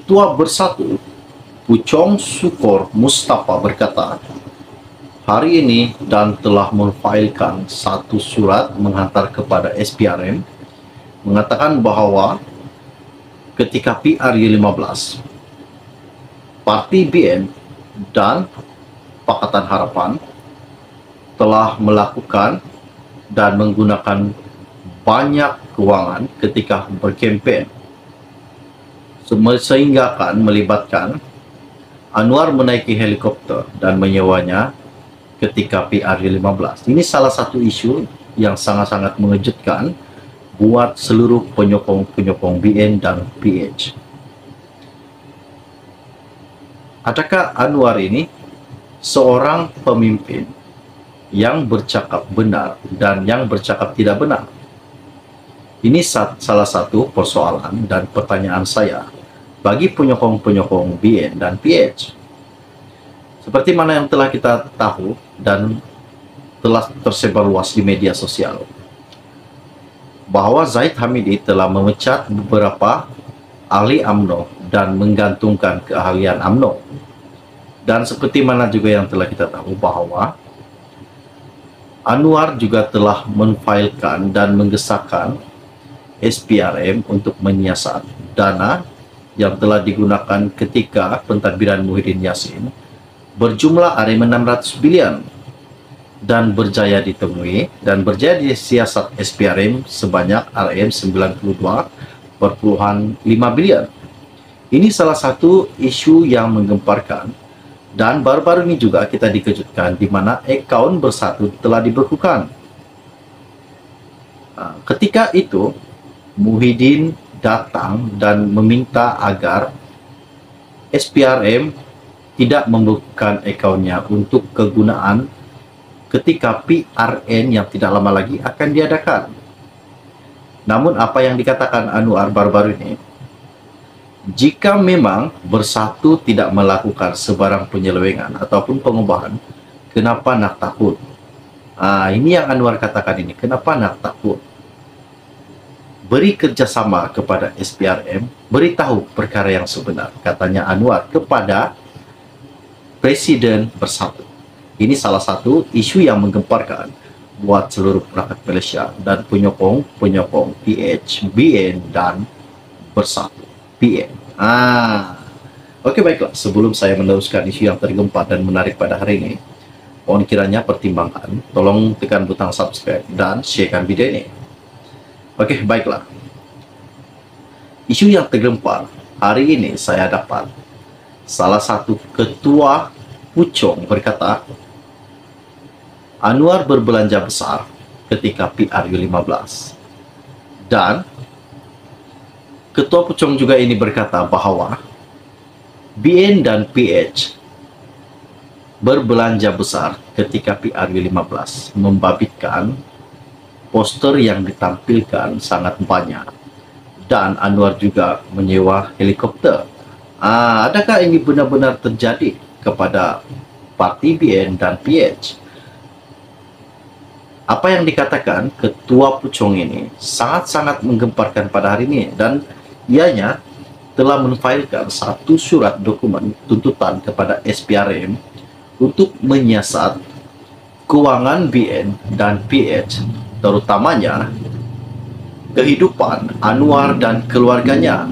Ketua Bersatu Puchong Sukor Mustafa berkata, hari ini dan telah memfailkan satu surat menghantar kepada SPRM mengatakan bahwa ketika PRU15, Parti BN dan Pakatan Harapan telah melakukan dan menggunakan banyak kewangan ketika berkempen, sehingga akan melibatkan Anwar menaiki helikopter dan menyewanya ketika PRU15. Ini salah satu isu yang sangat-sangat mengejutkan buat seluruh penyokong-penyokong BN dan PH. Adakah Anwar ini seorang pemimpin yang bercakap benar dan yang bercakap tidak benar? Ini salah satu persoalan dan pertanyaan saya bagi penyokong-penyokong BN dan PH. Seperti mana yang telah kita tahu dan telah tersebar luas di media sosial, bahwa Zahid Hamidi telah memecat beberapa ahli UMNO dan menggantungkan keahlian UMNO. Dan seperti mana juga yang telah kita tahu bahwa Anwar juga telah menfailkan dan menggesahkan SPRM untuk menyiasat dana yang telah digunakan ketika pentadbiran Muhyiddin Yassin berjumlah RM600 bilion dan berjaya ditemui dan berjaya disiasat SPRM sebanyak RM92,5 bilion. Ini salah satu isu yang menggemparkan, dan baru-baru ini juga kita dikejutkan di mana akaun Bersatu telah dibekukan. Ketika itu Muhyiddin datang dan meminta agar SPRM tidak membekukan akunnya untuk kegunaan ketika PRN yang tidak lama lagi akan diadakan. Namun apa yang dikatakan Anwar baru-baru ini, jika memang Bersatu tidak melakukan sebarang penyelewengan ataupun pengubahan, kenapa nak takut? Ini yang Anwar katakan ini, kenapa nak takut? Beri kerjasama kepada SPRM, beritahu perkara yang sebenar, katanya Anwar kepada Presiden Bersatu. Ini salah satu isu yang menggemparkan buat seluruh rakyat Malaysia dan penyokong-penyokong PH, BN dan Bersatu PN. Oke, baiklah. Sebelum saya meneruskan isu yang tergempar dan menarik pada hari ini, mohon kiranya pertimbangkan, tolong tekan butang subscribe dan sharekan video ini. Oke, baiklah. Isu yang tergempar hari ini saya dapat salah satu ketua Puchong berkata, Anwar berbelanja besar ketika PRU15. Dan ketua Puchong juga ini berkata bahwa BN dan PH berbelanja besar ketika PRU15, membabitkan poster yang ditampilkan sangat banyak, dan Anwar juga menyewa helikopter. Adakah ini benar-benar terjadi kepada Parti BN dan PH? Apa yang dikatakan ketua Puchong ini sangat-sangat menggemparkan pada hari ini, dan ianya telah menfailkan satu surat dokumen tuntutan kepada SPRM untuk menyiasat keuangan BN dan PH, terutamanya kehidupan Anwar dan keluarganya.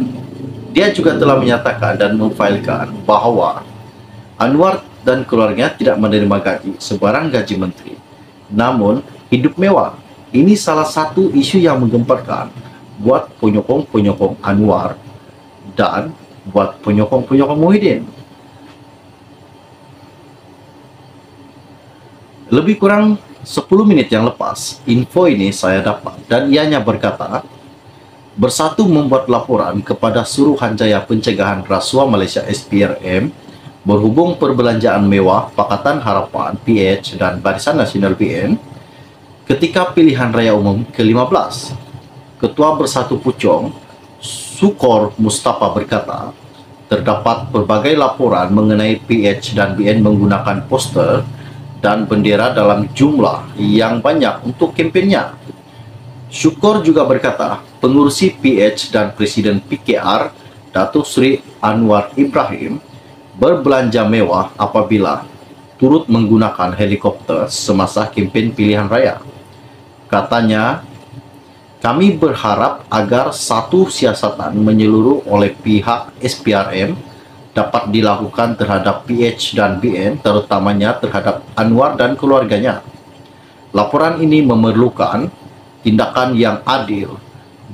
Dia juga telah menyatakan dan memfailkan bahwa Anwar dan keluarganya tidak menerima gaji, sebarang gaji menteri, namun hidup mewah. Ini salah satu isu yang menggemparkan buat penyokong-penyokong Anwar dan buat penyokong-penyokong Muhyiddin. Lebih kurang 10 menit yang lepas, info ini saya dapat, dan ianya berkata, Bersatu membuat laporan kepada Suruhanjaya Pencegahan Rasuah Malaysia SPRM berhubung perbelanjaan mewah Pakatan Harapan PH dan Barisan Nasional BN ketika pilihan raya umum ke-15. Ketua Bersatu Puchong Sukor Mustafa berkata, terdapat berbagai laporan mengenai PH dan BN menggunakan poster dan bendera dalam jumlah yang banyak untuk kempennya. Sukor juga berkata, pengurusi PH dan Presiden PKR Datuk Seri Anwar Ibrahim berbelanja mewah apabila turut menggunakan helikopter semasa kempen pilihan raya. Katanya, kami berharap agar satu siasatan menyeluruh oleh pihak SPRM dapat dilakukan terhadap PH dan BN, terutamanya terhadap Anwar dan keluarganya. Laporan ini memerlukan tindakan yang adil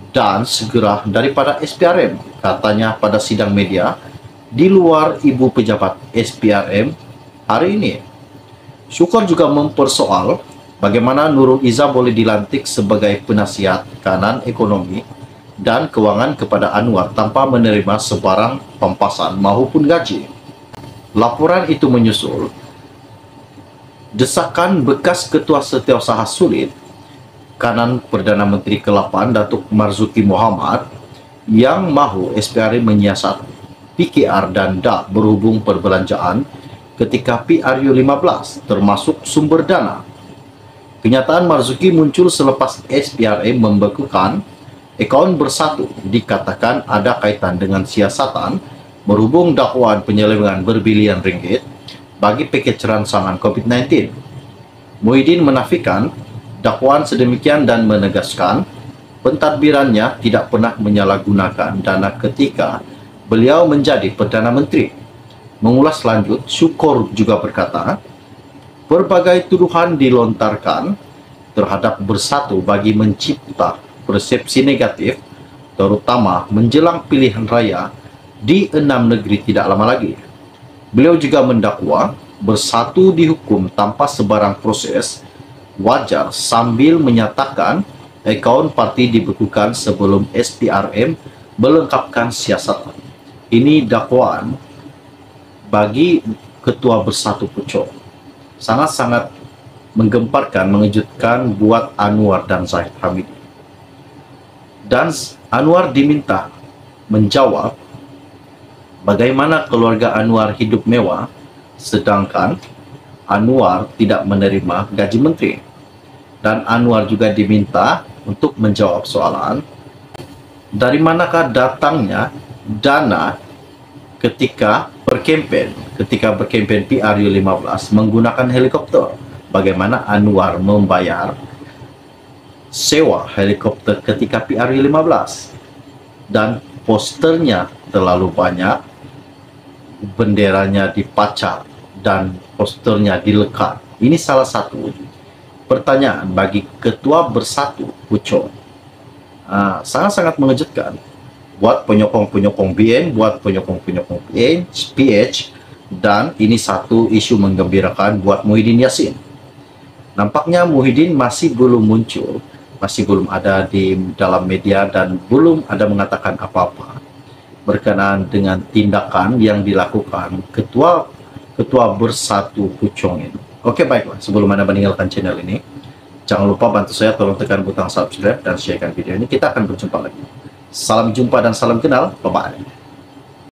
dan segera daripada SPRM, katanya pada sidang media di luar ibu pejabat SPRM hari ini. Syukor juga mempersoal bagaimana Nurul Izzah boleh dilantik sebagai penasihat kanan ekonomi dan kewangan kepada Anwar tanpa menerima sebarang pampasan maupun gaji. Laporan itu menyusul desakan bekas Ketua Setiausaha Sulit kanan Perdana Menteri ke-8 Datuk Marzuki Mohamad yang mahu SPRM menyiasat PKR dan DAP berhubung perbelanjaan ketika PRU15 termasuk sumber dana. Kenyataan Marzuki muncul selepas SPRM membekukan akaun Bersatu, dikatakan ada kaitan dengan siasatan berhubung dakwaan penyelewengan berbilion ringgit bagi paket rangsangan COVID-19. Muhyiddin menafikan dakwaan sedemikian dan menegaskan pentadbirannya tidak pernah menyalahgunakan dana ketika beliau menjadi Perdana Menteri. Mengulas lanjut, Syukor juga berkata, berbagai tuduhan dilontarkan terhadap Bersatu bagi mencipta persepsi negatif, terutama menjelang pilihan raya di 6 negeri tidak lama lagi. Beliau juga mendakwa Bersatu dihukum tanpa sebarang proses wajar sambil menyatakan akaun parti dibekukan sebelum SPRM melengkapkan siasatan. Ini dakwaan bagi Ketua Bersatu Pucuk. Sangat-sangat menggemparkan, mengejutkan buat Anwar dan Zahid Hamidi. Dan Anwar diminta menjawab bagaimana keluarga Anwar hidup mewah sedangkan Anwar tidak menerima gaji menteri. Dan Anwar juga diminta untuk menjawab soalan dari manakah datangnya dana ketika berkempen PRU15 menggunakan helikopter. Bagaimana Anwar membayar sewa helikopter ketika PRU15 dan posternya terlalu banyak, benderanya dipacak dan posternya dilekat. Ini salah satu pertanyaan bagi Ketua Bersatu Pucuk. Sangat-sangat mengejutkan buat penyokong-penyokong BN, buat penyokong-penyokong PH, dan ini satu isu menggembirakan buat Muhyiddin Yassin. Nampaknya Muhyiddin masih belum muncul, masih belum ada di dalam media dan belum ada mengatakan apa-apa berkenaan dengan tindakan yang dilakukan Ketua Bersatu Pucuk ini. Oke, baiklah, sebelum Anda meninggalkan channel ini, jangan lupa bantu saya, tolong tekan butang subscribe dan sharekan video ini. Kita akan berjumpa lagi. Salam jumpa dan salam kenal. Bye-bye.